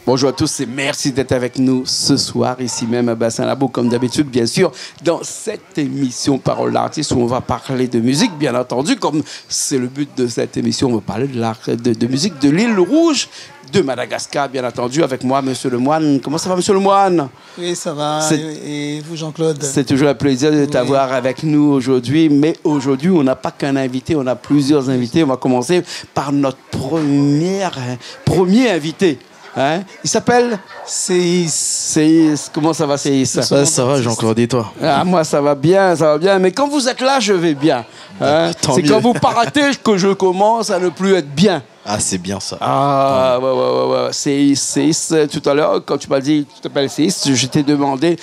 Bonjour à tous et merci d'être avec nous ce soir, ici même à Bassin-Labo, comme d'habitude, bien sûr, dans cette émission Parole d'artiste où on va parler de musique, bien entendu, comme c'est le but de cette émission, on va parler de musique de l'île Rouge, de Madagascar, bien entendu, avec moi, Monsieur Lemoine. Comment ça va, Monsieur Lemoine? Oui, ça va. Et vous, Jean-Claude? C'est toujours un plaisir de t'avoir avec nous aujourd'hui. Mais aujourd'hui, on n'a pas qu'un invité, on a plusieurs invités. On va commencer par notre premier invité. Hein? Il s'appelle Seis. Comment ça va, Seis? Ça va, Jean-Claude, et toi? Moi, ça va bien, ça va bien. Mais quand vous êtes là, je vais bien. Hein? C'est quand vous partez que je commence à ne plus être bien. Ah, c'est bien ça. Ah, ouais. Seis, tout à l'heure, quand tu m'as dit que tu t'appelles Seis, je t'ai demandé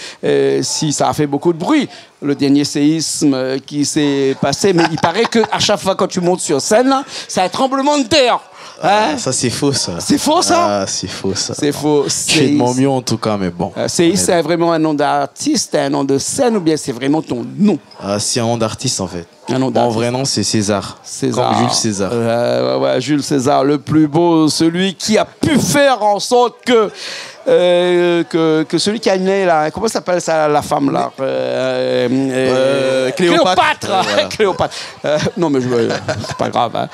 si ça a fait beaucoup de bruit, le dernier séisme qui s'est passé. Mais il paraît qu'à chaque fois quand tu montes sur scène, là, c'est un tremblement de terre. Hein? Ça, c'est faux, ça. C'est faux, ça? Ah, c'est faux, ça. C'est faux. Je fais de mon mieux, en tout cas, mais bon. Seis, c'est vraiment un nom d'artiste, un nom de scène, ou bien c'est vraiment ton nom? C'est un nom d'artiste, en fait. Un nom d'artiste. Mon vrai nom, c'est César. César. Comme Jules César. Ouais, Jules César, le plus beau, celui qui a pu faire en sorte que celui qui a né là, comment s'appelle ça, la femme là, Cléopâtre. Voilà. Cléopâtre. Non mais c'est pas grave. Hein.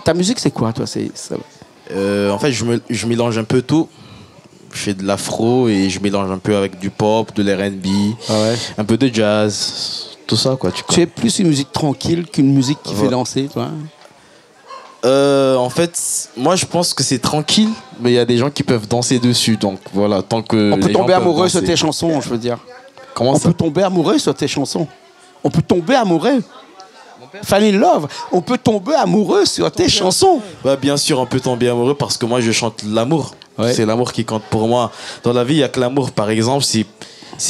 Ta musique c'est quoi toi? En fait, je mélange un peu tout. Je fais de l'afro et je mélange un peu avec du pop, de l'R&B, un peu de jazz, tout ça quoi. Tu es plus une musique tranquille qu'une musique qui fait danser, toi? En fait, moi je pense que c'est tranquille, mais il y a des gens qui peuvent danser dessus, donc voilà, tant que on peut tomber amoureux sur tes chansons, je veux dire. Comment on ça? peut tomber amoureux sur tes chansons. On peut tomber amoureux. Fall in love. On peut tomber amoureux sur tes chansons. Bah, bien sûr, on peut tomber amoureux parce que moi je chante l'amour. Ouais. C'est l'amour qui compte pour moi. Dans la vie, il n'y a que l'amour. Par exemple, si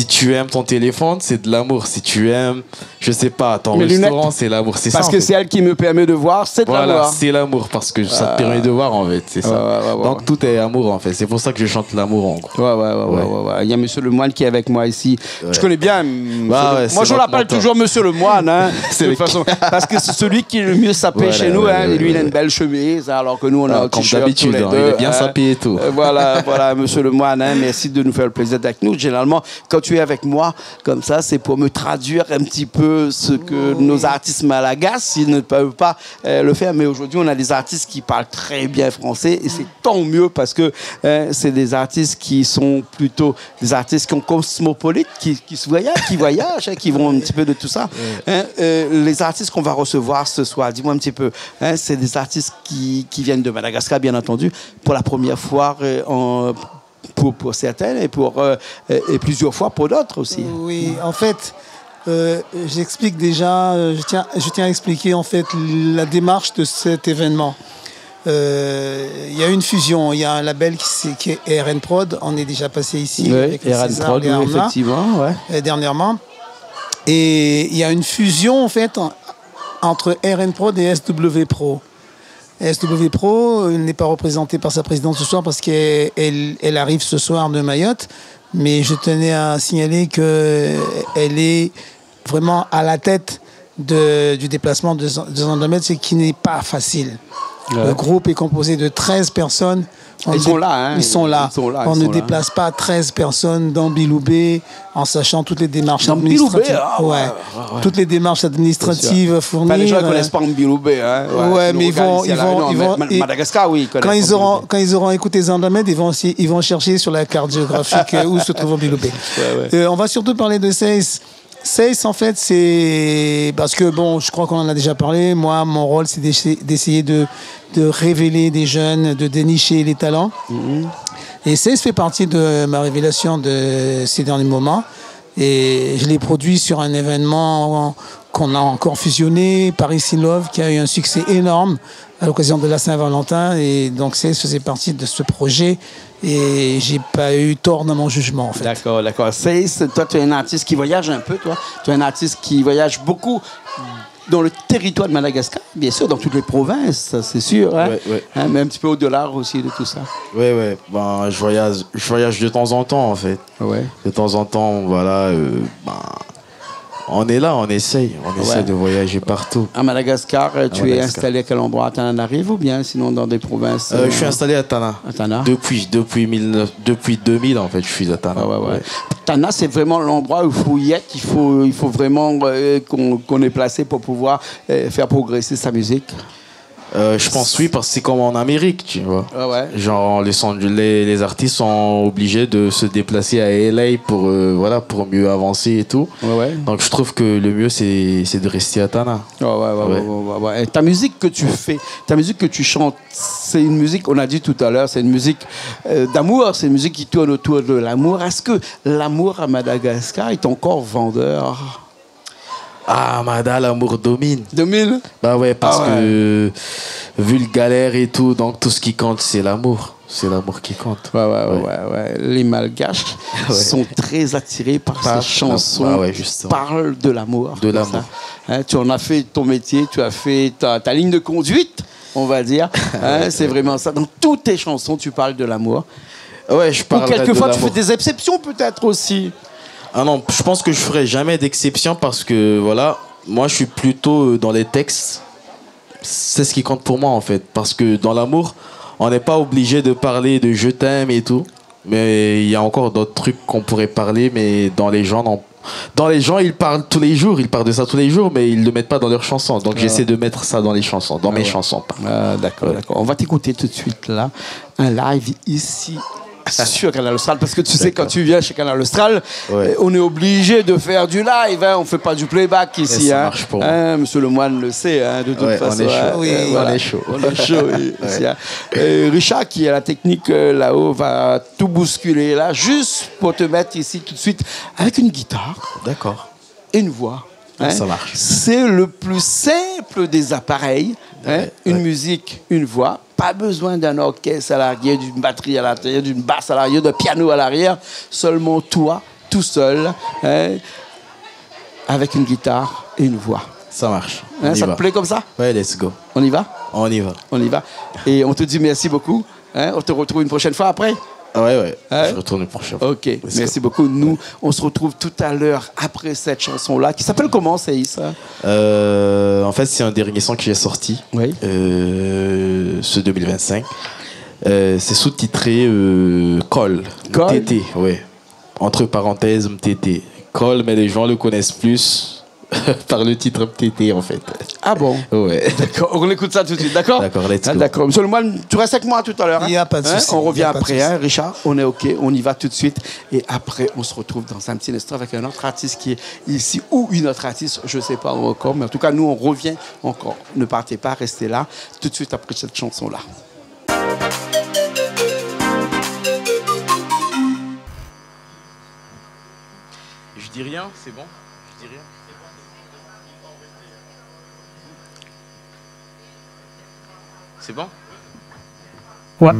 tu aimes ton téléphone, c'est de l'amour. Si tu aimes, je sais pas, ton restaurant, c'est l'amour. C'est parce ça, que c'est elle qui me permet de voir, c'est de l'amour. Voilà, c'est l'amour parce que ça te permet de voir en fait, c'est ça. Donc tout est amour en fait. C'est pour ça que je chante l'amour en gros. Ouais. Il y a Monsieur Lemoine qui est avec moi ici. Ouais. Je connais bien. Moi, je l'appelle toujours Monsieur Lemoine. Hein, de toute façon, parce que c'est celui qui est le mieux sapé chez nous. Hein, lui, il a une belle chemise, alors que nous, on a un comme t-shirt d'habitude. Il est bien sapé et tout. Voilà, Monsieur Lemoine. Hein, merci de nous faire le plaisir d'être avec nous. Généralement, quand tu es avec moi comme ça, c'est pour me traduire un petit peu ce que nos artistes malagasy, ils ne peuvent pas le faire. Mais aujourd'hui, on a des artistes qui parlent très bien français et c'est tant mieux parce que c'est des artistes qui sont plutôt des artistes qui sont cosmopolites, qui voyagent, hein, qui vont un petit peu de tout ça. Hein, les artistes qu'on va recevoir ce soir, dis-moi un petit peu, hein, c'est des artistes qui viennent de Madagascar, bien entendu, pour la première fois pour certaines et plusieurs fois pour d'autres aussi. Oui, en fait, j'explique déjà, je tiens à expliquer en fait la démarche de cet événement. Il y a une fusion, il y a un label qui est RN Prod, on est déjà passé ici avec RN Prod, effectivement, dernièrement. Et il y a une fusion en fait entre RN Prod et SW Pro. SW Pro n'est pas représentée par sa présidente ce soir parce qu'elle arrive ce soir de Mayotte, mais je tenais à signaler qu'elle est vraiment à la tête du déplacement de Zandamètre, ce qui n'est pas facile. Ouais. Le groupe est composé de 13 personnes. Ils sont là. Hein. Ils sont là. On ne déplace pas 13 personnes dans Biloubé en sachant toutes les démarches administratives. Toutes les démarches administratives fournies. Les gens ne connaissent pas Biloubé. Hein. Mais ils vont Madagascar, oui. Quand ils auront écouté Zandamètre, ils vont chercher sur la carte géographique où se trouve Biloubé. On va surtout parler de Seis. Seis, en fait, c'est... Parce que, je crois qu'on en a déjà parlé. Moi, mon rôle, c'est d'essayer de révéler des jeunes, de dénicher les talents. Et Seis fait partie de ma révélation de ces derniers moments. Et je l'ai produit sur un événement qu'on a encore fusionné, Paris in Love, qui a eu un succès énorme à l'occasion de la Saint-Valentin. Et donc, Seis faisait partie de ce projet. Et j'ai pas eu tort dans mon jugement, en fait. D'accord. Seis, toi, tu es un artiste qui voyage un peu, toi. Tu es un artiste qui voyage beaucoup dans le territoire de Madagascar, bien sûr, dans toutes les provinces, ça, c'est sûr. Hein? Hein, mais un petit peu au-delà aussi de tout ça. Oui. Je voyage de temps en temps, en fait. De temps en temps, voilà. On est là, on essaye de voyager partout. À Madagascar, tu es installé à quel endroit? À Tananarive ou bien sinon dans des provinces Je suis installé à Tana. À Tana. Depuis 2000 en fait, je suis à Tana. Ouais. Tana, c'est vraiment l'endroit où il faut y être. Il faut vraiment qu'on est placé pour pouvoir faire progresser sa musique. Je pense oui, parce que c'est comme en Amérique, tu vois. Genre les artistes sont obligés de se déplacer à LA pour mieux avancer et tout. Donc je trouve que le mieux c'est de rester à Tana. Et ta musique que tu fais, ta musique que tu chantes, c'est une musique, on a dit tout à l'heure, c'est une musique d'amour, c'est une musique qui tourne autour de l'amour. Est-ce que l'amour à Madagascar est encore vendeur? Ah, Mada, l'amour domine. Domine? Bah ouais, parce que vu le galère et tout, donc tout ce qui compte, c'est l'amour. C'est l'amour qui compte. Ouais. Les Malgaches sont très attirés par ces chansons qui parlent de l'amour. De l'amour. Hein, tu en as fait ton métier, tu as fait ta ligne de conduite, on va dire. Hein, c'est vraiment ça. Dans toutes tes chansons, tu parles de l'amour. Ouais, je parle de l'amour. Ou quelquefois, tu fais des exceptions peut-être aussi. Ah non, je pense que je ferai jamais d'exception parce que voilà, moi je suis plutôt dans les textes. C'est ce qui compte pour moi en fait. Parce que dans l'amour, on n'est pas obligé de parler de je t'aime et tout. Mais il y a encore d'autres trucs qu'on pourrait parler, mais dans les gens, non. Dans les gens, ils parlent tous les jours, ils parlent de ça tous les jours, mais ils ne le mettent pas dans leurs chansons. Donc j'essaie de mettre ça dans les chansons, dans mes chansons. D'accord. On va t'écouter tout de suite là, un live ici. Sur Canal Austral, parce que tu sais, quand tu viens chez Canal Austral, on est obligé de faire du live, hein, on ne fait pas du playback ici. Ça marche pour moi. Monsieur Lemoine le sait, hein, de toute façon. On est chaud. On est chaud. Ici, hein. Richard, qui est à la technique là-haut, va tout bousculer là, juste pour te mettre ici tout de suite avec une guitare. D'accord. Et une voix. Hein. Ça marche. C'est le plus simple des appareils. Hein, une musique, une voix. Pas besoin d'un orchestre à l'arrière, d'une batterie à l'arrière, d'une basse à l'arrière, d'un piano à l'arrière. Seulement toi, tout seul, hein, avec une guitare et une voix. Ça marche. Hein, ça te plaît comme ça? Ouais, let's go. On y va? On y va. On y va. Et on te dit merci beaucoup. Hein, on te retrouve une prochaine fois après? Ouais. Hein? Je retourne une prochaine fois. Ok, merci beaucoup. Nous, on se retrouve tout à l'heure après cette chanson-là, qui s'appelle comment, Seïs? En fait, c'est un dernier son qui est sorti, ce 2025. C'est sous-titré Col. TT, ouais. Entre parenthèses, MTT. Col, mais les gens le connaissent plus par le titre MTT, en fait. Ah bon? Ouais. D'accord, on écoute ça tout de suite, d'accord? D'accord, let's go. D'accord. Monsieur Lemoine, tu restes avec moi tout à l'heure. Il n'y a pas de souci. On revient après, hein, Richard. On est OK, on y va tout de suite. Et après, on se retrouve dans un petit instant avec un autre artiste qui est ici, ou une autre artiste, je ne sais pas encore. Mais en tout cas, nous, on revient encore. Ne partez pas, restez là, tout de suite après cette chanson-là. Je dis rien, c'est bon? Je dis rien. C'est bon? Ouais.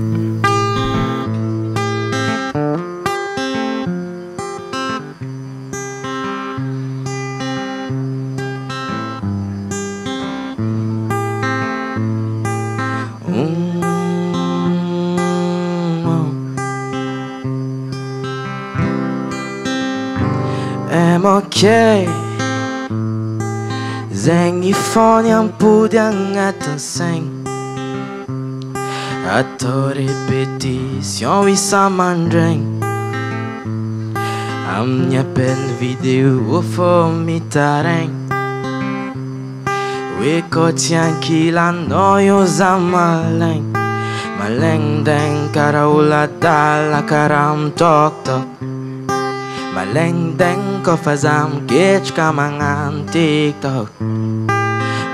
Okay. Zengi fone ampudiang ataseng. Ato repetition wisa mandreng. Amnya pen video ufo mitareng. Weko tiang kilan noyo zamaleng. Maleng deng karaula dala karam tok tok. Maleng deng ko fazam gech kamangan TikTok.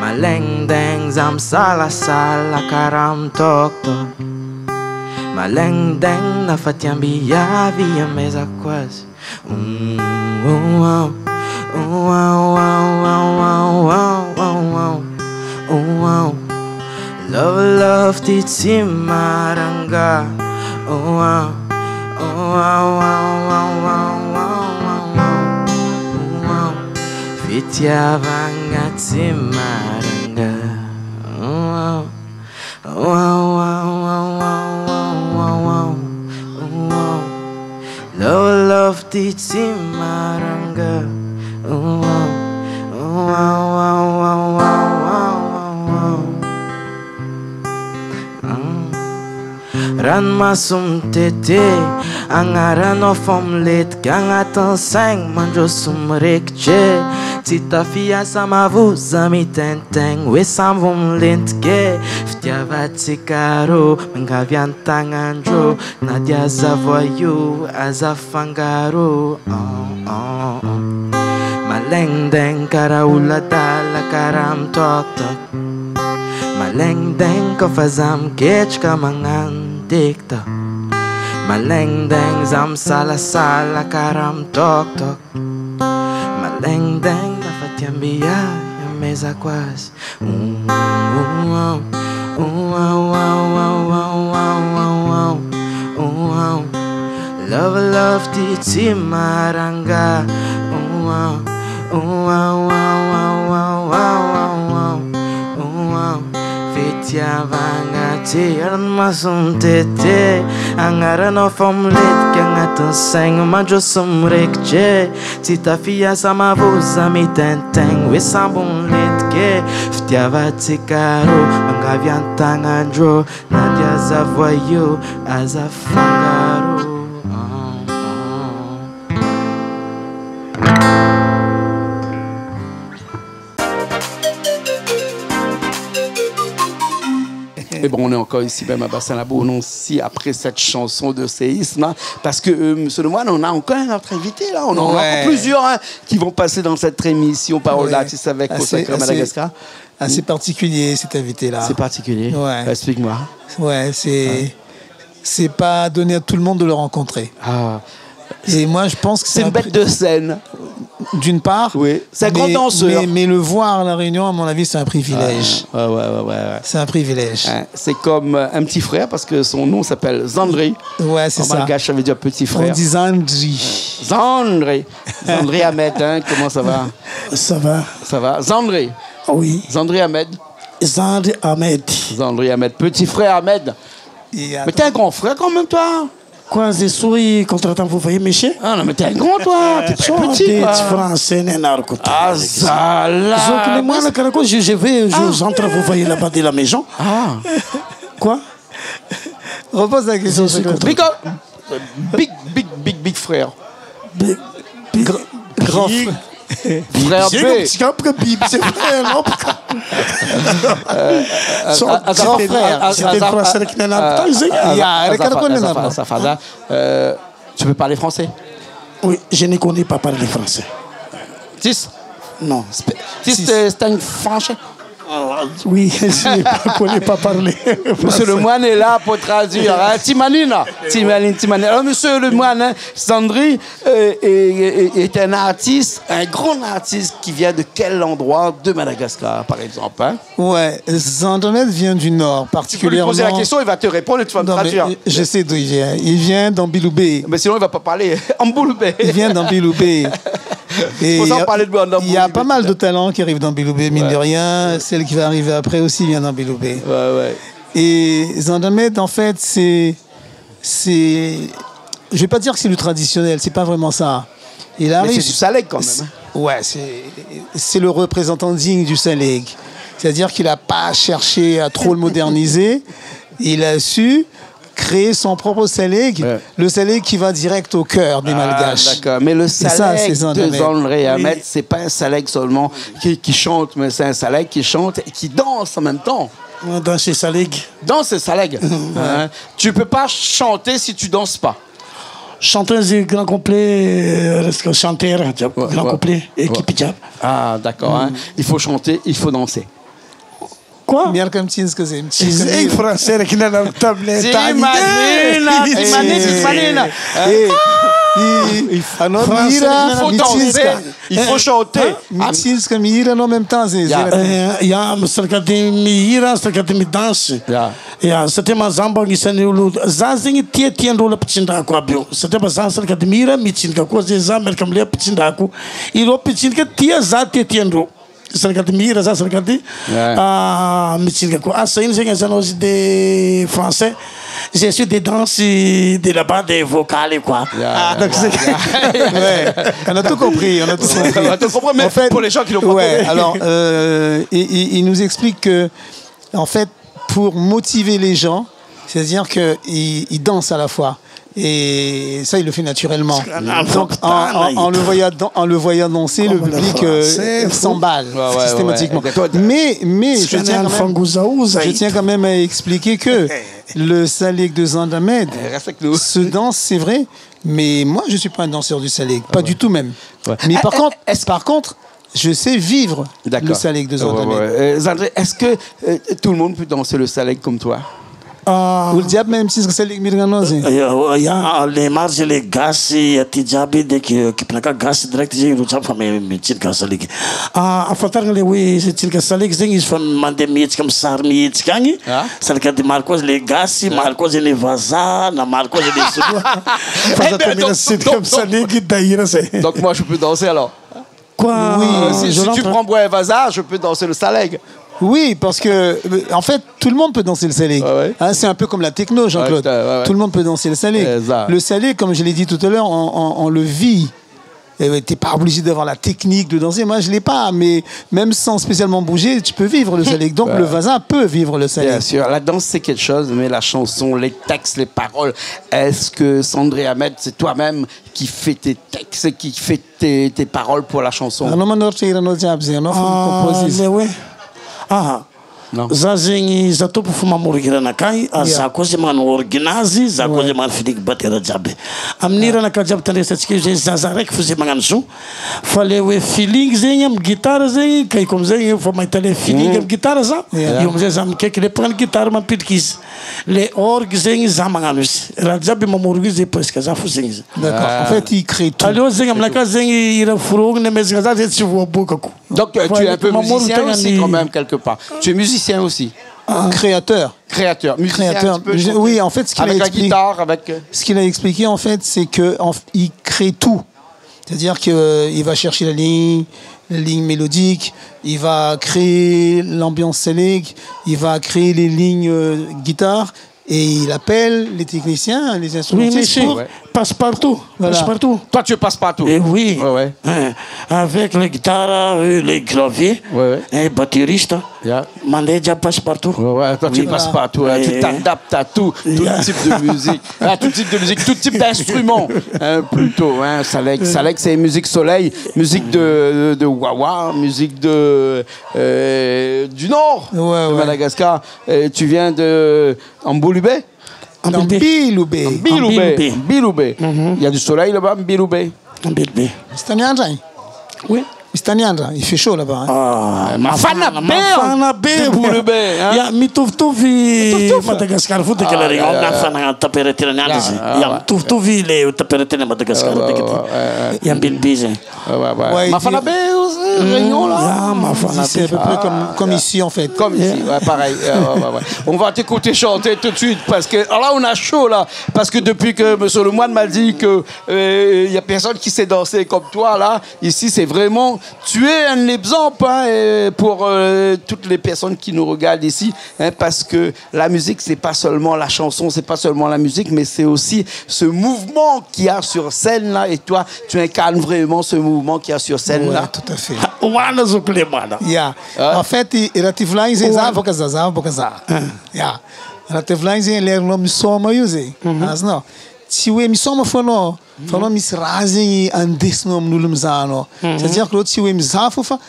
Maleng deng zam sala sala karam tok tok. Maleng deng na fatiam biya via mesa quase. Love love titsi maranga. Fitya vangati maranga. Love love titsi maranga. Ran masum tete Angaran of omelet Gangatan sang Manjo sumrekche Tita fia samavu Zami tenteng Wesam vom lentke Ftiava tsikaro Mengavian tanganjo Nadia zavoyu Azafangaro Maleng deng karaula dala karam tok tok Maleng deng ko fazam kech kamangan dikta Maleng deng zam sala sala karam tok tok Maleng deng da fatiambia ya mesa quase Love love titi maranga Fetia vangati masum tete Angaran of omelet Gangatan sang Manjo sumrekche Tita fia samavuza mi tenteng Wesambun letke Fetia vatikaro Mangavian tanganjo Nadia zavoyu Azafangaro Et bon, on est encore ici même à Bassin-la-Bournon aussi après cette chanson de séisme, hein, parce que Monsieur Lemoine, on a encore un autre invité là, on en a encore plusieurs hein, qui vont passer dans cette émission Parole d'artiste avec Consacré Madagascar. Assez particulier cet invité là. C'est particulier. Ouais. Explique-moi. Ouais, c'est pas donné à tout le monde de le rencontrer. Ah. Et moi, je pense que c'est une bête de scène. D'une part, oui, c'est un grand danseur. Mais le voir à La Réunion, à mon avis, c'est un privilège. Ouais. C'est un privilège. C'est comme un petit frère parce que son nom s'appelle Zandri. Ouais, c'est ça. En malgache, ça veut dire petit frère. On dit Zandri. Zandri. Zandri Ahmed, hein, comment ça va? Ça va. Ça va. Zandri. Oui. Zandri Ahmed. Zandri Ahmed. Zandri Ahmed. Petit frère Ahmed. Mais t'es un grand frère quand même, toi. Quoi, je suis contratant, vous voyez, monsieur? Ah non, mais t'es un grand, toi. T'es pas petit, quoi. Français, ah, ça, là. J'entre, vous voyez là-bas de la maison. Ah. Quoi? Repose la question. Big frère. Grand frère. Frère B. C'est frère, non? Son frère. Tu peux parler français? Oui, je ne connais pas parler français. Tis? Non. Tis, c'est un français? Oui, je ne connais pas parler. Monsieur Lemoine est là pour traduire. Hein? Timanine. Alors, Monsieur Lemoine, hein, Zandri est un artiste, un grand artiste qui vient de quel endroit de Madagascar, par exemple? Hein? Ouais, Zandri vient du Nord, particulièrement. Tu peux lui poser la question, il va te répondre et tu vas me traduire. Je sais d'où il vient. Il vient d'Ambiloubé. Mais sinon, il ne va pas parler Ambiloubé. Il vient d'Ambiloubé. Il y a pas mal de talents qui arrivent dans Biloubé, mine de rien. Celle qui va arriver après aussi vient dans Biloubé. Ouais. Et Zandamed, en fait, c'est... Je vais pas dire que c'est le traditionnel, c'est pas vraiment ça. Il arrive... Mais c'est du Salègue quand même. Ouais, c'est le représentant digne du Salègue. C'est-à-dire qu'il n'a pas cherché à trop le moderniser. Il a su créer son propre Salègue, le Salègue qui va direct au cœur des Malgaches. D'accord, mais le Salègue de Zandri Ahmed, c'est pas un Salègue seulement qui chante, mais c'est un Salègue qui chante et qui danse en même temps. Dans ces Salègues. Dans ces Salègues. Hein? Tu peux pas chanter si tu danses pas. Chanteuse grand complet, chanteur, grand complet, équipe diable. Ah, d'accord. Hein? Il faut chanter, il faut danser. Quoi? Mialcam Tins que c'est un français qui n'a pas de tablette. Il faut danser, il faut chanter. Mitsinska mihira en même temps. Il y a mihira, danse. C'était ma zamba qui s'est eu. Zazing tient dans le petit d'accord. C'était pas ça, c'est que mihira, mitsinka, cause des amis comme les petits d'accord. Il a petit que tia zat tient dans. Serkati mira za serkati mitinga ko asa inze ngazanozi de français je suis des danses de là-bas des vocales quoi. Donc on a tout compris, on a tout compris. Mais en fait, pour les gens qui l'ont pas compris. Alors il nous explique que en fait pour motiver les gens, c'est-à-dire qu'il danse à la fois. Et ça, il le fait naturellement. Donc, en le voyant danser, le public s'emballe systématiquement. Mais je tiens quand même à expliquer que le Salik de Zandamed se danse, c'est vrai, mais moi, je ne suis pas un danseur du Salik, pas du tout même. Mais par contre, je sais vivre le Salik de Zandamed. Zandré, est-ce que tout le monde peut danser le Salik comme toi? O diabo mesmo precisa ser mirganoso. Les marges, les gaz, aty diaby dek kipinaka gaz direct zegny ro jiaby fa mitsirika saliky. Afantarana le hoe tsirika saliky zegny izy fa mandeha mihetsika amin'ny sary mihetsika agny. Salikady maro koa le gaz, maro koa zay le vazaha, na maro koa zay le soloa. Fa zatomina tsirika amin'ny saliky dahira zay. Donc moi je peux danser alors. Quoi? Oui, si tu prends Bois et Vaza, je peux danser le Saleg. Oui, parce que, en fait, tout le monde peut danser le Salik. Hein, c'est un peu comme la techno, Jean-Claude. Tout le monde peut danser le Salik. Le Salik, comme je l'ai dit tout à l'heure, on le vit. Tu n'es pas obligé d'avoir la technique de danser. Moi, je ne l'ai pas, mais même sans spécialement bouger, tu peux vivre le Salik. Donc, le Vaza peut vivre le Salik. Bien sûr, la danse, c'est quelque chose, mais la chanson, les textes, les paroles, est-ce que Sandré Ahmed, c'est toi-même qui fais tes textes, qui fais tes paroles pour la chanson? Za zegny za tompy fo mamorika ranakay za koa zay magnano organazy za koa zay magnano filiky batera jiaby amin'ny ranaka jiaby tandresantsika io zay zaza raiky fo zay magnano zo fa le hoe feeling zegny amin'ny gitara zegny kaiko amizay fa mahita le feeling amin'ny gitara za io amizay za mikaiky le mpagnano gitara mampidika izy le orgue zegny za magnano izy raha jiaby mamorika izy presque za fo zegny izy. D'accord. En fait il crée tout. Aleo zegny aminakazy zegny ira forogny amezaka za zay tsy voabokako. Donc tu es un peu musicien aussi quand même quelque part. Tu es musicien aussi. Créateur. Musicien, oui, en fait, ce qu'il a expliqué, guitare, ce qu'il a expliqué, en fait, c'est qu'il crée tout. C'est-à-dire qu'il va chercher la ligne mélodique, il va créer l'ambiance Selig, il va créer les lignes guitare, et il appelle les techniciens, les instrumentistes. Oui, passe-partout. Voilà. Passe-partout. Toi, tu passes partout. Et oui. Avec les guitares, les claviers, les batteristes. Mandeja passe-partout. Toi, tu passes partout. Tu t'adaptes à tout type de musique. Tout type d'instrument. Plutôt. Salik, c'est musique soleil, musique de Wawa, musique du nord de Madagascar. Tu viens de Amboulubé? Ambiloubé. Il y a du soleil là-bas, Ambiloubé. Oui. Il fait chaud là-bas. Mafana Amboulubé. Mitovitovy Madagascar fo tek la regny nafana température ny andro izy. Mitovitovy le température Madagascar tek ity. Ambiloubé zegny. Mafana be réunion là. C'est à peu près comme ici en fait. Comme ici, pareil. On va t'écouter chanter tout de suite parce que alors là on a chaud là parce que depuis que M. Lemoine m'a dit que il y a personne qui sait danser comme toi là, ici c'est vraiment tu es un exemple pour toutes les personnes qui nous regardent ici parce que la musique c'est pas seulement la chanson, c'est pas seulement la musique mais c'est aussi ce mouvement qu'il y a sur scène là et toi tu incarnes vraiment ce mouvement qu'il y a sur scène là. Tout à fait. En fait, il a tivlais za bokaza. Ya. Il a tivlais l'air no misoma yuze. Asno. Si we misoma fono, fono misrazi andesno amin'olo mizano. C'est-à-dire que l'autre si we mizafo fa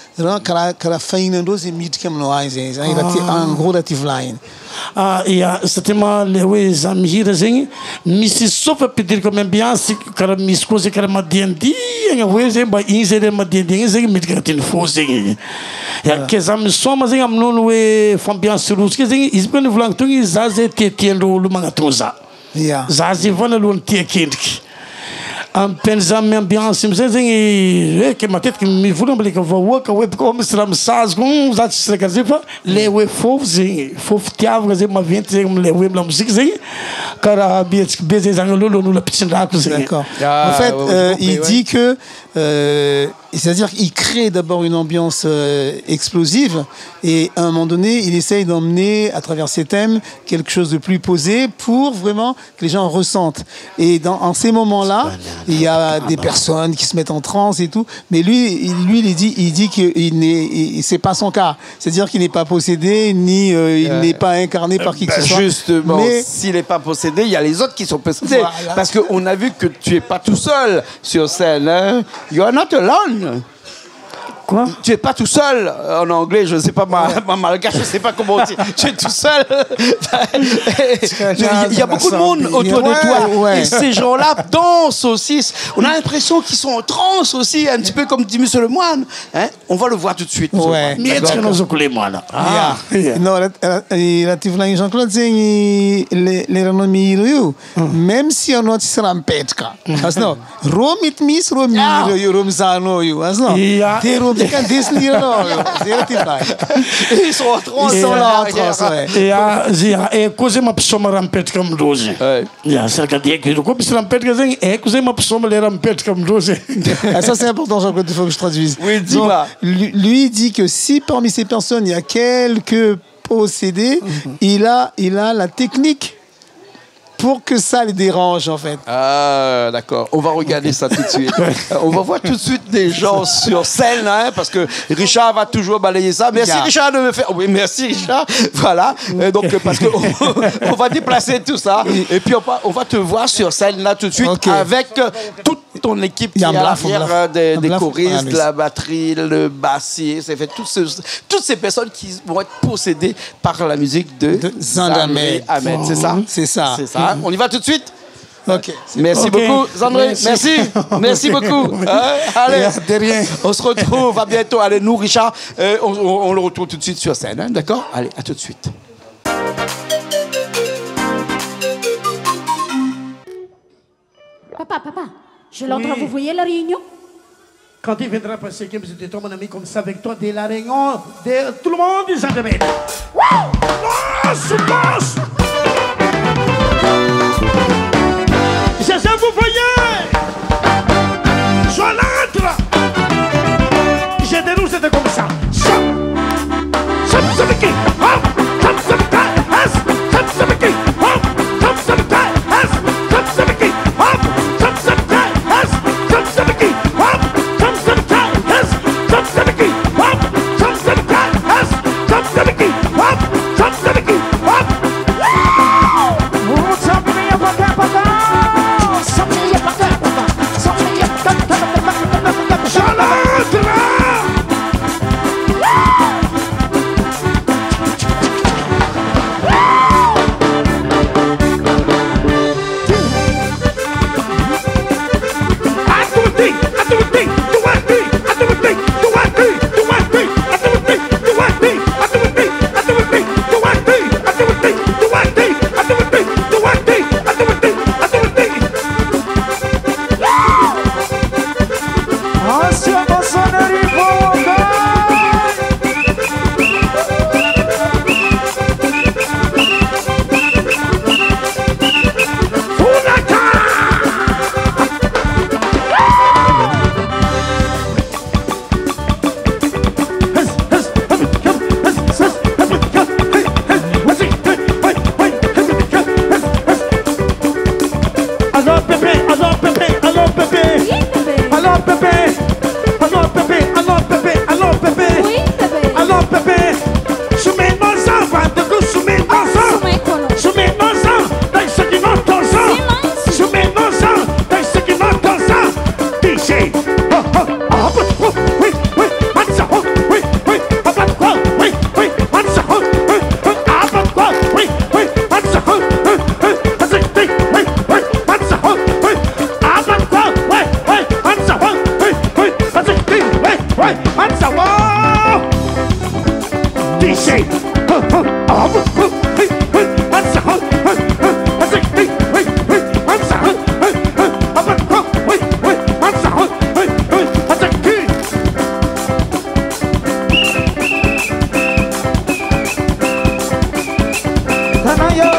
kara faina ndrozy midika aminao azy zay en gros la tivlais. Satema le hoe za mihira zegny misy sofa pidiriko amy ambiance karaha misy koa zay karaha madiandiagna hoe zay mba igny zay le madiandiagna zegny midika agnatin'ny fo zegny ke za misoma zegny amin'olo hoe fambiance rotsika zegny izy koa nivolagny togny za zay tiatiandreo olo magnatona za zay vana alohan'ny tiakendriky ampeny za amy ambiance amizay zegny ke matetiky mivola ambaleka vahoaka hoe boko misy raha misazoko za tsy siraka zay fa le hoe fofo zegny fofo tiavaka zegny maventy zegny amle hoe amla mozika zegny D'accord. En fait, il dit que c'est-à-dire qu'il crée d'abord une ambiance explosive et à un moment donné, il essaye d'emmener à travers ses thèmes quelque chose de plus posé pour vraiment que les gens ressentent. Et en ces moments-là, il y a des personnes qui se mettent en transe et tout, mais lui il dit qu'il c'est pas son cas. C'est-à-dire qu'il n'est pas possédé ni il n'est pas incarné par qui que ce soit. Justement, mais s'il n'est pas possédé, il y a les autres qui sont possédés. Voilà. Parce qu'on a vu que tu n'es pas tout seul sur scène. Hein? You are not alone. Quoi? Tu n'es pas tout seul. En anglais, je ne sais pas, malgache, je ne sais pas comment on dit. Tu es tout seul. Il y a beaucoup de monde autour de toi. Ouais. Et ces gens-là dansent aussi. On a l'impression qu'ils sont en transe aussi, un petit peu comme dit Monsieur Lemoine. Hein? On va le voir tout de suite. Ouais. Mais est-ce que nous avons les moines? Non, relativement Jean-Claude, les renommés, même si on a tiré un pet, parce que Romit mis Romiro, Romzano, ils sont en transe. Ils sont là en transe, et così ma pessoa rampete comme 12. Ça veut dire que comme si rampete et così ma pessoa les rampete comme 12. Ça c'est important, Jean-Claude, il faut que je traduise. Oui, dis-moi. Lui dit que si parmi ces personnes il y a quelques possédés, il a la technique pour que ça les dérange, en fait. Ah, d'accord. On va regarder ça tout de suite. On va voir tout de suite des gens sur scène, hein, parce que Richard va toujours balayer ça. Merci, Richard, de me faire... Oui, merci, Richard. Voilà. Donc, parce qu'on on va déplacer tout ça. Et puis, on va te voir sur scène, là, tout de suite, avec toute ton équipe qui est à l'arrière des choristes, la batterie, le bassiste. C'est fait toutes ces personnes qui vont être possédées par la musique de Zandamé Ahmed. C'est ça? C'est ça. C'est ça. On y va tout de suite? Ok. Merci beaucoup, Zandré. Merci beaucoup. Allez, on se retrouve à bientôt. Allez, nous, Richard, on le retrouve tout de suite sur scène. Hein, d'accord? Allez, à tout de suite. Papa, je l'entends. Vous voyez la réunion? Quand il viendra passer, que c'était ton mon ami comme ça avec toi, dès la réunion, tout le monde est Zandamé. Lance! Vous voyez, je l'entre. J'ai des roues, c'était comme ça.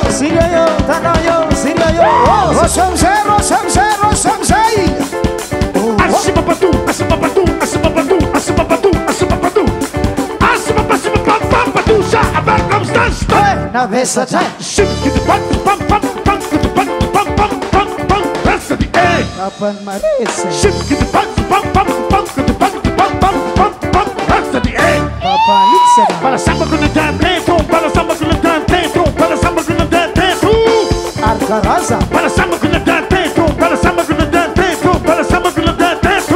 Siriayo, Tanayo, Siriayo. Rosamse, Rosamse, Rosamse. Asimapatu, asimapatu, asimapatu, asimapatu, asimapatu. Asimapatu, sa abakam stans. Na vesa time. Shim, get the pam, pam, pam, pam, get the pam, pam, pam, pam, pam. Rest of the air. Kapan marese. Shim, get the pam, pam, pam, pam, get the pam, pam, pam, pam, pam. Rest of the air. Papa Litsa. Para samba con the damn dance, para samba con the damn dance, para samba con the damn dance. Arcaraza. Para samba con the damn dance, para samba con the damn dance, para samba con the damn dance.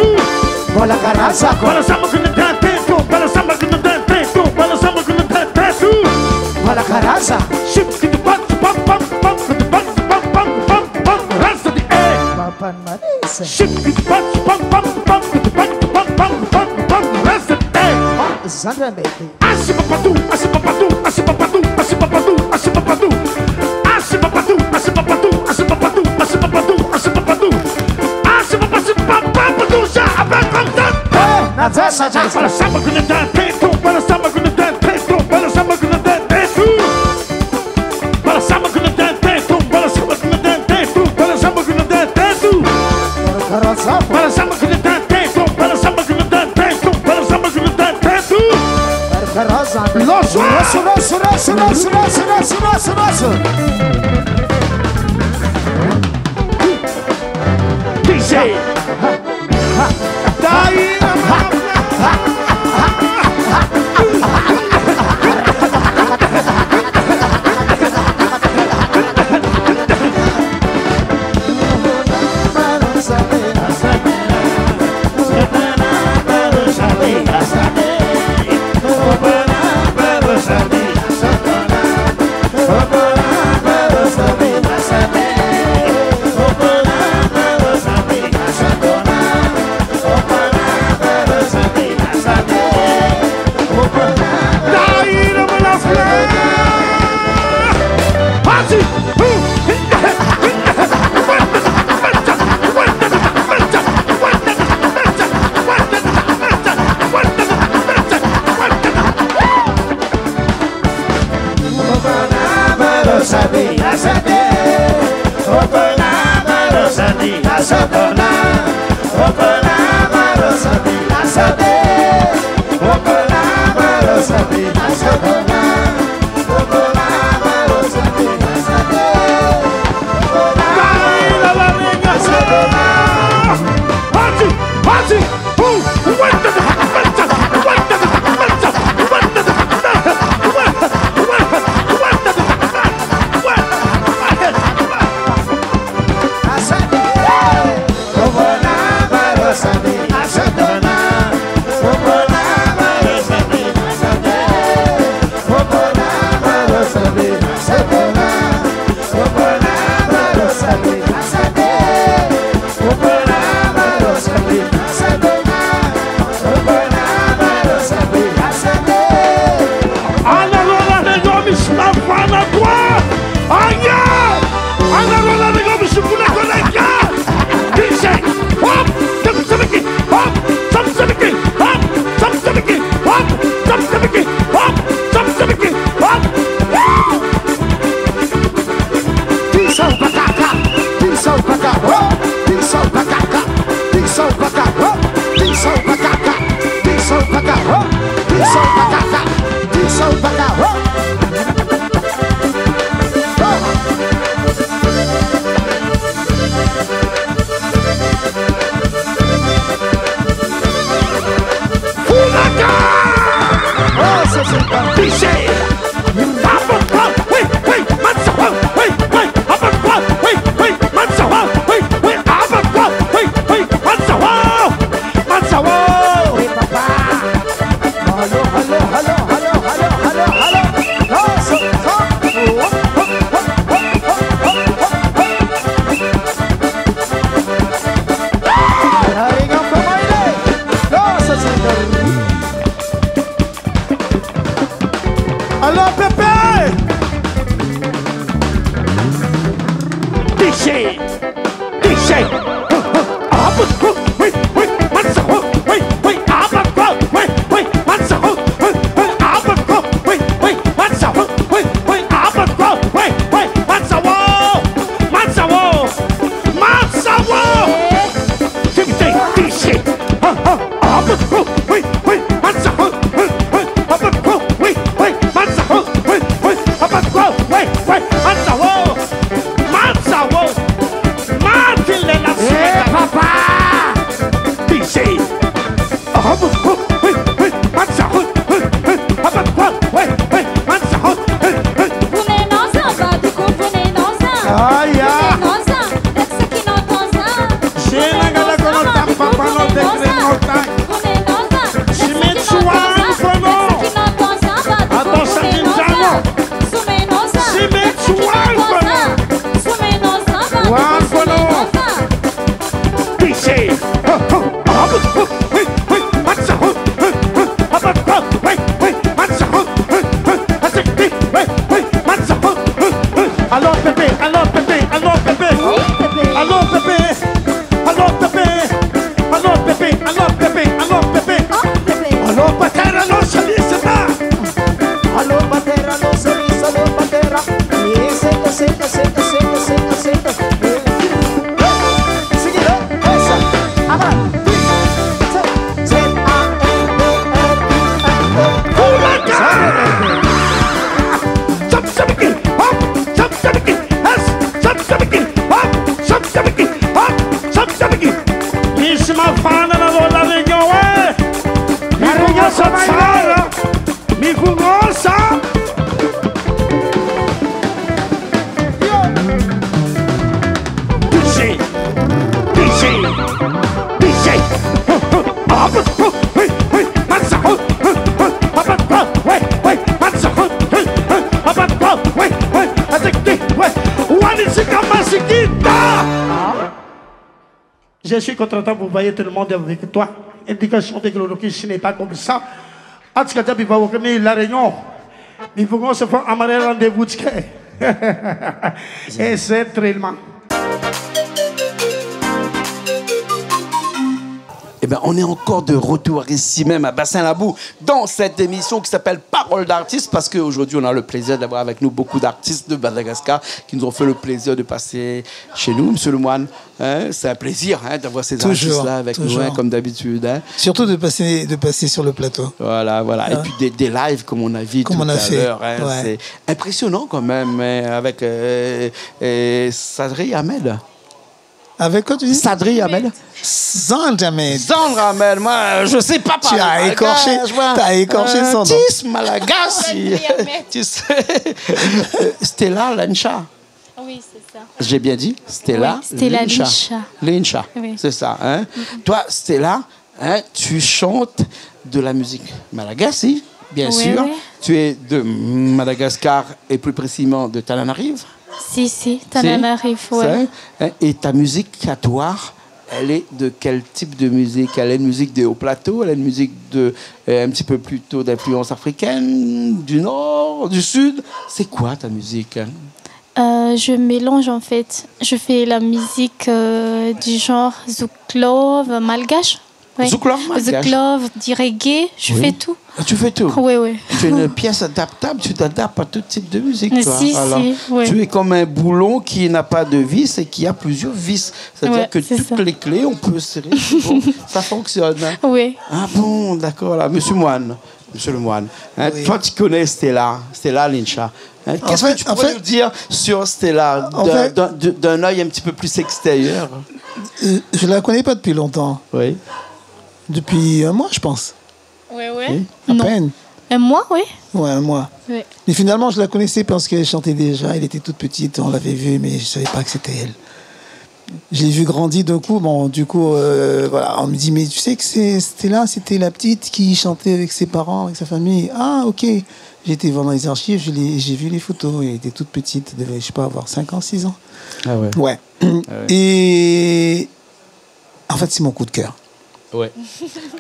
Bola caraza. Para samba con the damn dance, para samba con the damn dance, para samba con the damn dance. Bola caraza. Ship in the bum, bum, bum, bum, the bum, bum, bum, bum, bum, rest of the air. Papa marese. Ship in the bum, bum, bum, bum, the bum, bum, bum, bum, bum, rest of the air. Sandra baby. Asimapatu, asimapatu, asimapatu, asimapatu, asimapatu. Asimapatu, asimapatu, asimapatu, asimapatu, asimapatu. Asimapatu, papapatu, sa abakam dan. Na vesa time. Para samba con the damn dance, para samba con the damn dance, para samba con the damn dance. Para samba con the damn dance, para samba con the damn dance, para samba con the damn dance. Caraza. Para samba con the damn dance, para samba con the damn dance, para samba con the damn dance. Caraza. Nosso, Nosso. DJ. Daí Allô, bébé, allô, bébé, allô, bébé. Allô, bébé, allô, bébé. Allô, bébé, allô, bébé, allô, bébé. Allô, batera, non, solista. Allô, batera, non, solista, allô, batera. Senta, senta, senta, senta, senta, senta. Seguida, essa. Agora. Je suis content pour voyer tout le monde avec toi. Indication de chloroquine, ce n'est pas comme ça. En tout cas, il va organiser la réunion. Il faut qu'on se fasse un rendez-vous. Et c'est tellement. Eh bien, on est encore de retour ici même à Bassin-Labou dans cette émission qui s'appelle Parole d'artistes parce qu'aujourd'hui, on a le plaisir d'avoir avec nous beaucoup d'artistes de Madagascar qui nous ont fait le plaisir de passer chez nous, Monsieur Lemoine. Hein, c'est un plaisir d'avoir ces artistes-là avec nous, comme d'habitude. Hein. Surtout de passer sur le plateau. Voilà, voilà. Et puis des lives comme on a vu tout à l'heure. Hein, ouais. C'est impressionnant quand même avec Sadri Ahmed. Avec quoi tu dis? Sadri Ahmed. Zandra Ahmed. Zandra Ahmed, moi je sais pas parler. Tu as écorché son nom. Tis Malagasy. Tu sais. Stella Lencha. Oui, c'est ça. J'ai bien dit Stella, oui, Stella Lencha. Oui. C'est ça. Hein? Toi, Stella, hein, tu chantes de la musique malagasy, bien sûr. Oui. Tu es de Madagascar et plus précisément de Tananarive. Si, Tananarive, oui. Et ta musique à toi, elle est de quel type de musique? Elle est une musique de haut plateau, elle est une musique un petit peu plutôt d'influence africaine, du nord, du sud. C'est quoi ta musique? Je mélange en fait. Je fais la musique du genre Zouklov, malgache. Oui. Zouklov, du reggae, je fais tout. Tu fais tout? Oui, oui. Tu es une pièce adaptable, tu t'adaptes à tout type de musique, toi. Alors, oui. Tu es comme un boulon qui n'a pas de vis et qui a plusieurs vis. C'est-à-dire que toutes les clés, on peut serrer, bon, ça fonctionne. Oui. Ah bon, d'accord, là. Monsieur le Moine, hein, oui. Toi, tu connais Stella Lencha. Hein, qu'est-ce que tu pourrais nous dire sur Stella, d'un œil un petit peu plus extérieur? Je la connais pas depuis longtemps. Oui. Depuis un mois, je pense. Oui. À peine. Un mois, oui. Ouais, un mois. Oui. Mais finalement, je la connaissais parce qu'elle chantait déjà. Elle était toute petite, on l'avait vue, mais je ne savais pas que c'était elle. Je l'ai vue grandir d'un coup. Bon, du coup, voilà, on me dit, mais tu sais que c'était la petite qui chantait avec ses parents, avec sa famille. Ah, ok. J'ai été voir dans les archives, j'ai vu les photos. Elle était toute petite, elle devait, je sais pas, avoir 5 ans, 6 ans. Ah ouais. Ouais. Ah ouais. Et en fait, c'est mon coup de cœur. Ouais.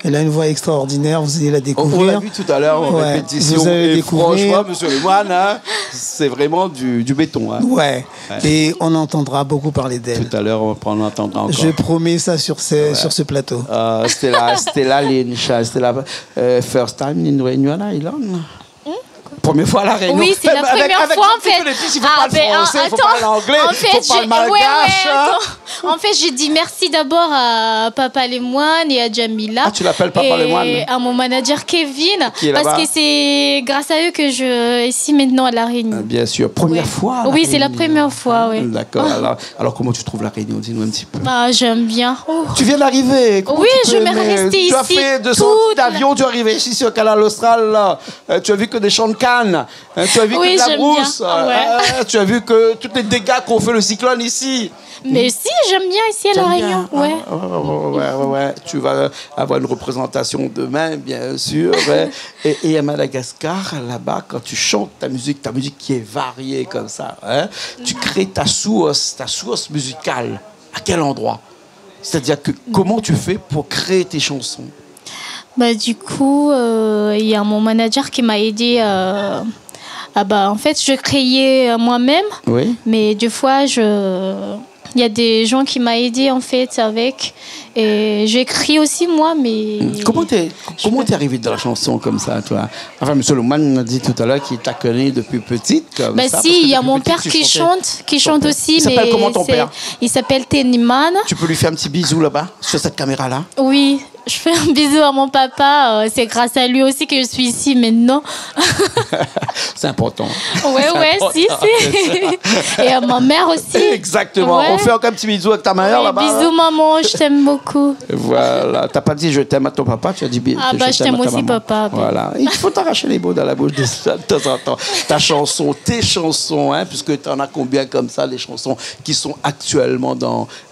Elle a une voix extraordinaire, vous allez la découvrir. On l'a vu tout à l'heure en répétition. Vous allez découvrir. Franchement, Monsieur Lemoine, hein, c'est vraiment du béton. Hein. Ouais. Et on entendra beaucoup parler d'elle. Tout à l'heure, on entendra encore. Je promets ça sur ce plateau. Stella Lencha, Stella first time in Réunion Island. Première fois à la Réunion. Oui, c'est la première fois en fait. Il faut parler français, il faut parler anglais, il faut parler malgache. En fait, j'ai dit merci d'abord à Papa Lemoine et à Jamila. Ah, tu l'appelles Papa Lemoine? Et à mon manager Kevin. Parce que c'est grâce à eux que je suis ici maintenant à La Réunion. Bien sûr. Première fois? Oui, c'est la première fois, oui. D'accord. Alors, comment tu trouves La Réunion? Dis-nous un petit peu. J'aime bien. Oh. Tu viens d'arriver? Oui, je vais rester ici. Tu as fait de sorties d'avion, tu es arrivé ici sur Canal Austral. Tu as vu que des champs de Cannes. Tu as vu que de la brousse. Tu as vu que tous les dégâts qu'ont fait le cyclone ici. Mais si, j'aime bien ici à La Réunion. Ouais. Tu vas avoir une représentation demain, bien sûr. Et à Madagascar, là-bas, quand tu chantes ta musique qui est variée comme ça, tu crées ta source musicale. À quel endroit? C'est-à-dire que comment tu fais pour créer tes chansons? Du coup, il y a mon manager qui m'a aidé Ah bah, en fait, je créais moi-même. Oui. Mais des fois, il y a des gens qui m'ont aidé en fait avec. Et j'écris aussi moi, mais. Comment t'es arrivé dans la chanson comme ça, toi? Enfin, M. Lemoine a dit tout à l'heure qu'il t'a connu depuis petite. Comme bah ça, si, il y a mon père qui chante aussi. Il s'appelle comment ton père? Il s'appelle Teniman. Tu peux lui faire un petit bisou là-bas, sur cette caméra-là? Oui. Je fais un bisou à mon papa. C'est grâce à lui aussi que je suis ici maintenant. C'est important. Ouais, si. Et à ma mère aussi. Exactement. Ouais. On fait encore un petit bisou avec ta mère là-bas. Bisous, maman. Je t'aime beaucoup. Voilà. T'as pas dit je t'aime à ton papa, tu as dit ah bah je t'aime aussi, papa. Voilà. Il faut t'arracher les mots dans la bouche de temps en temps. Ta chanson, tes chansons, hein, puisque tu en as combien comme ça, les chansons qui sont actuellement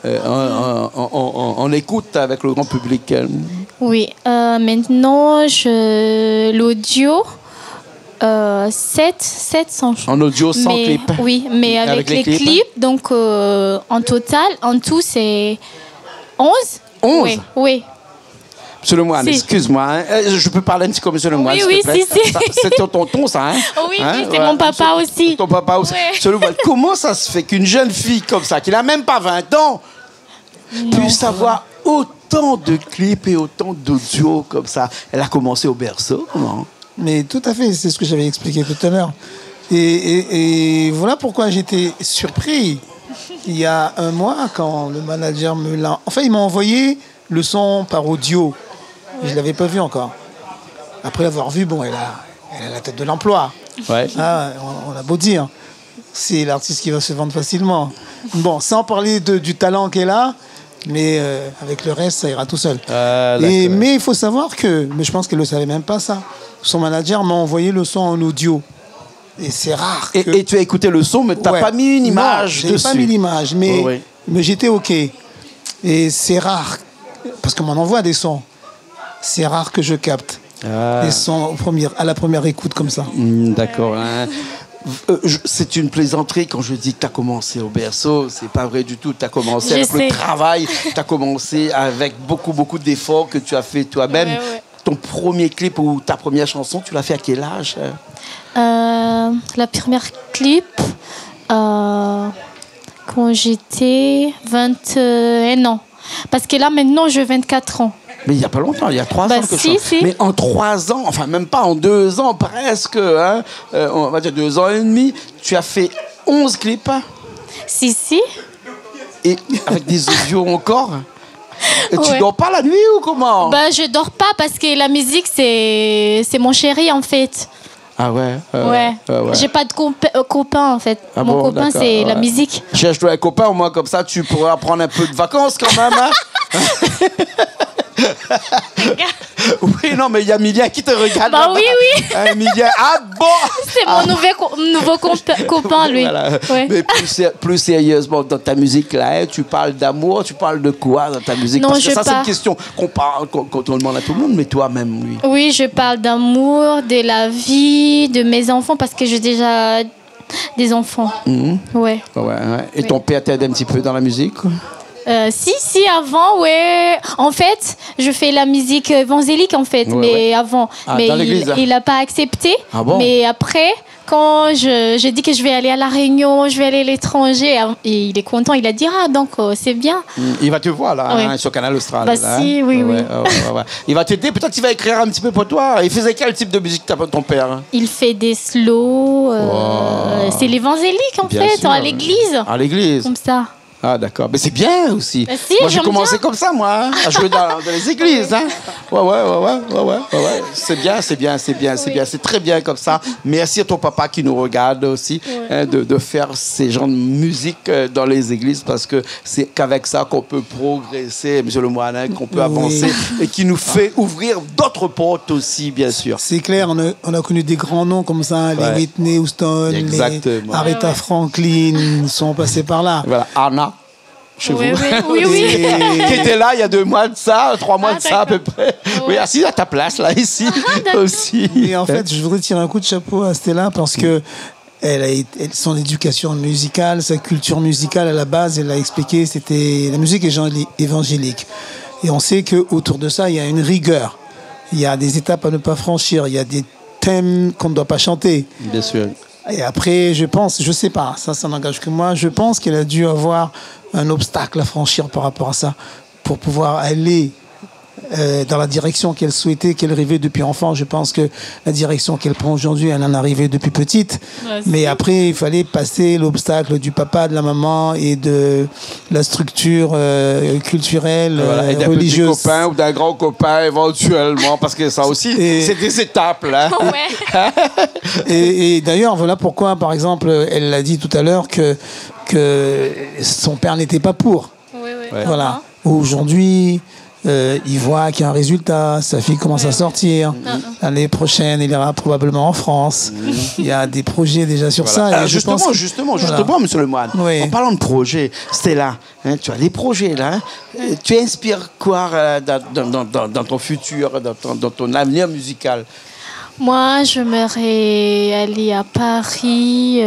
en écoute avec le grand public? Oui, maintenant, l'audio, 700 chansons. En audio, sans clip? Oui, mais avec les clips, donc en total, en tout, c'est 11. 11? Oui. Monsieur Lemoine, excuse-moi, hein. Je peux parler un petit peu, Monsieur Lemoine, oui, s'il te plaît? Si. C'est ton tonton, ça, hein? Oui, c'est mon papa aussi. Ton papa aussi. Ouais. Monsieur Lemoine, comment ça se fait qu'une jeune fille comme ça, qui n'a même pas 20 ans, puisse avoir autant de clips et autant d'audio comme ça? Elle a commencé au berceau, comment? Mais tout à fait, c'est ce que j'avais expliqué tout à l'heure. Et voilà pourquoi j'étais surpris. Il y a un mois, quand le manager me l'a... Enfin, il m'a envoyé le son par audio. Je ne l'avais pas vu encore. Après l'avoir vu, bon, elle a la tête de l'emploi. Ouais. Ah, on a beau dire. C'est l'artiste qui va se vendre facilement. Bon, sans parler du talent qu'elle a, mais avec le reste, ça ira tout seul. Mais il faut savoir mais je pense qu'elle ne le savait même pas ça. Son manager m'a envoyé le son en audio. Et c'est rare. Et tu as écouté le son, mais tu n'as pas mis une image dessus. Je n'ai pas mis l'image, mais j'étais OK. Et c'est rare, parce qu'on m'en envoie des sons. C'est rare que je capte des sons à la première écoute comme ça. D'accord. Hein. C'est une plaisanterie quand je dis que tu as commencé au berceau. C'est pas vrai du tout. Tu as commencé avec le travail. Tu as commencé avec beaucoup d'efforts que tu as fait toi-même. Ouais. Ton premier clip ou ta première chanson, tu l'as fait à quel âge? La première clip, quand j'étais 21 ans. Parce que là, maintenant, j'ai 24 ans. Mais il n'y a pas longtemps, il y a 3 ans que si. Mais en 3 ans, enfin même pas en 2 ans presque, hein, on va dire 2 ans et demi, tu as fait 11 clips. Si. Et avec des audios encore. Et tu dors pas la nuit ou comment? Bah, je dors pas parce que la musique, c'est mon chéri en fait. Ah ouais. J'ai pas de copain en fait. Mon copain, c'est la musique. Cherche-toi un copain, au moins comme ça, tu pourras prendre un peu de vacances quand même. Hein? Oui, non, mais il y a Milia qui te regarde. Bah oui. Milia, bon. C'est mon nouveau copain, lui. Voilà. Ouais. Mais plus sérieusement, dans ta musique, là, tu parles d'amour, tu parles de quoi dans ta musique? Non, parce que ça, c'est une question qu'on demande à tout le monde, mais toi-même, lui. Oui, je parle d'amour, de la vie, de mes enfants, parce que j'ai déjà des enfants. Ouais. Et ton père t'aide un petit peu dans la musique? Si, avant, ouais. En fait, je fais la musique évangélique, en fait, mais avant. Mais il n'a pas accepté. Ah bon? Mais après, quand j'ai dit que je vais aller à La Réunion, je vais aller à l'étranger, et il est content, il a dit, donc c'est bien. Il va te voir, là, sur Canal Austral. Bah si, oui. Il va t'aider, peut-être qu'il va écrire un petit peu pour toi. Il faisait quel type de musique ton père? Il fait des slows. C'est l'évangélique, en fait, sûr, à l'église. À l'église. Comme ça. Ah d'accord, mais c'est bien aussi. Bah si, moi j'ai commencé comme ça, moi, à jouer dans les églises. Hein. Ouais. C'est bien. C'est très bien comme ça. Merci à ton papa qui nous regarde aussi, de faire ces genres de musique dans les églises, parce que c'est qu'avec ça qu'on peut progresser, Monsieur Lemoine, qu'on peut avancer et qui nous fait ouvrir d'autres portes aussi, bien sûr. C'est clair, on a connu des grands noms comme ça, les Whitney Houston, les Aretha Franklin, sont passés par là. Voilà, Anna. Chez vous. Oui. Qui était là il y a 2 mois de ça, 3 mois de ça à peu près. Oui, assise à ta place là, ici aussi. Et en fait, je voudrais tirer un coup de chapeau à Stella parce que son éducation musicale, sa culture musicale à la base, elle a expliqué, c'était la musique évangélique. Et on sait qu'autour de ça, il y a une rigueur. Il y a des étapes à ne pas franchir. Il y a des thèmes qu'on ne doit pas chanter. Bien sûr. Et après, je pense, je sais pas, ça n'engage que moi, je pense qu'elle a dû avoir un obstacle à franchir par rapport à ça pour pouvoir aller dans la direction qu'elle souhaitait, qu'elle rêvait depuis enfant. Je pense que la direction qu'elle prend aujourd'hui, elle en est arrivée depuis petite. Ouais, mais après, il fallait passer l'obstacle du papa, de la maman et de la structure culturelle, voilà, et d'un religieuse. Petit copain ou d'un grand copain éventuellement, parce que ça aussi, c'est des étapes là. Ouais. et d'ailleurs, voilà pourquoi, par exemple, elle l'a dit tout à l'heure que son père n'était pas pour. Oui. Voilà. Aujourd'hui, il voit qu'il y a un résultat, sa fille commence à sortir. L'année prochaine, il ira probablement en France. Il y a des projets déjà sur ça. Et justement, monsieur Lemoine, en parlant de projets, Stella, tu as des projets là. Tu inspires quoi dans ton futur, dans ton avenir musical? Moi, j'aimerais aller à Paris.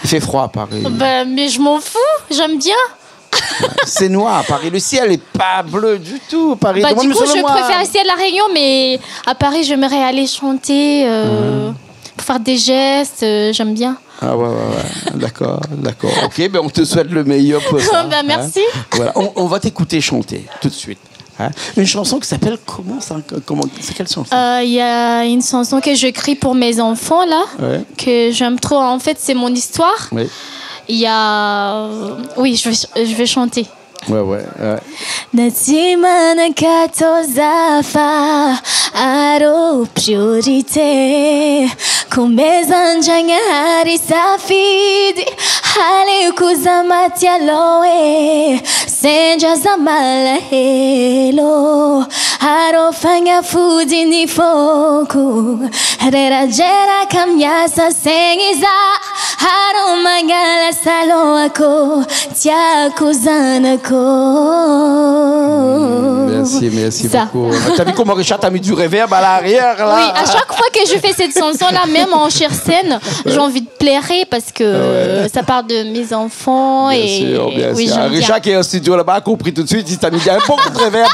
Il fait froid à Paris. Mais je m'en fous, j'aime bien. C'est noir à Paris, le ciel n'est pas bleu du tout. Paris. Du coup, je préfère ici à La Réunion, mais à Paris, j'aimerais aller chanter, pour faire des gestes, j'aime bien. Ah ouais. D'accord. Ok, on te souhaite le meilleur pour ça. Merci. Voilà. On va t'écouter chanter tout de suite. Une chanson qui s'appelle c'est quelle chanson? Il y a une chanson que j'écris pour mes enfants là, que j'aime trop. En fait, c'est mon histoire. Oui. Il y a... Oui, je vais chanter. Ouais. Natima nakatozafa aro priorité kumezanjanya hari safidi hali kuzamatia loe senja zamala helo haro fanya fudi ni foku rera jera kamyasa sengiza haro magala salo ako tia kuzanako. Merci beaucoup. T'as vu comment Richard t'a mis du réverb à l'arrière là? Oui, à chaque fois que je fais cette chanson-là, même en chair scène, j'ai envie de plairer parce que ça parle de mes enfants. Bien sûr. Richard qui est au studio là-bas a compris tout de suite, il t'a mis beaucoup de réverb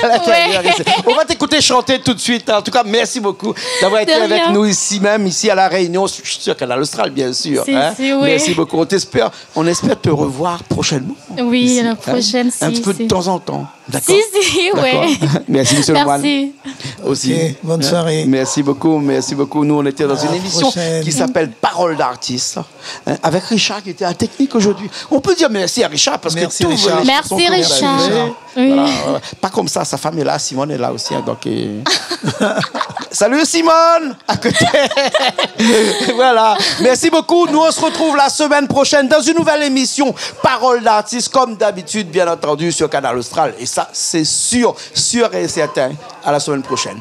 à la carrière. On va t'écouter chanter tout de suite. En tout cas, merci beaucoup d'avoir été avec nous ici à La Réunion. Je suis sûr qu'à l'Austral, bien sûr. Merci beaucoup. On espère te revoir prochainement. Oui, ici, la prochaine, un petit peu de temps en temps. D'accord. Si, ouais. Merci, monsieur Lemoine. Merci. Aussi. Okay, bonne soirée. Merci beaucoup. Nous, on était dans une émission qui s'appelle Parole d'artiste, avec Richard qui était à technique aujourd'hui. On peut dire merci à Richard parce que tout Richard. Merci Richard. Oui. Voilà. Pas comme ça, sa femme est là, Simone est là aussi. Donc, salut Simone à côté. Voilà. Merci beaucoup. Nous, on se retrouve la semaine prochaine dans une nouvelle émission Parole d'artiste, comme d'habitude, bien entendu, sur Canal Austral. Et ça, c'est sûr et certain. À la semaine prochaine.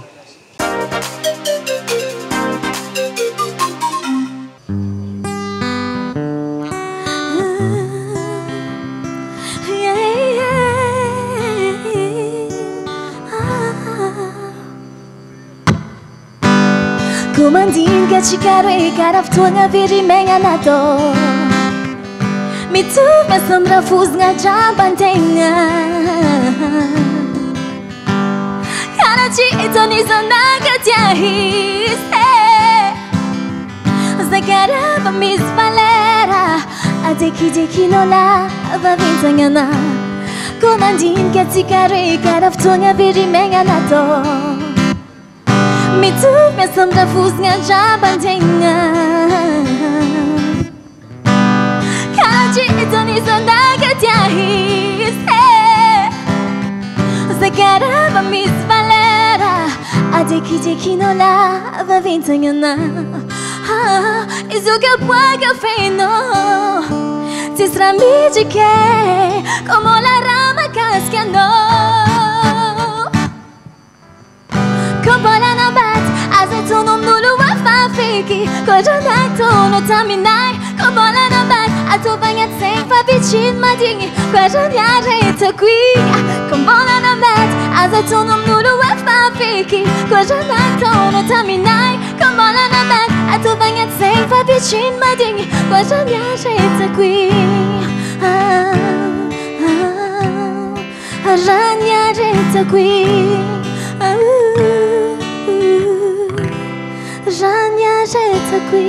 Kumandin ka chikare karaftuanga virimenga nato Mitu mesambra fuzga jambantenga Karachi itoni zonaga tiahise Zagaraba mis valera Adeki nola vavintangana Kumandin ka chikare karaftuanga virimenga nato Mitu mesambra fuzga jambantenga Karachi itoni zonaga tiahise Zagaraba mis valera Adeki nola vavintangana Izuga puaga feino Tisramiji che Como la rama cascano Kombola na bat Azetono nulu wafafiki Kojana tono taminai Kombola na bat Atobanyat senfa vichin madingi Kojana reta qui Kombola na bat Azetono nulu wafafiki Kojana tono taminai Kombola na bat Atobanyat senfa vichin madingi Kojana reta qui Rania reta qui Rania reta qui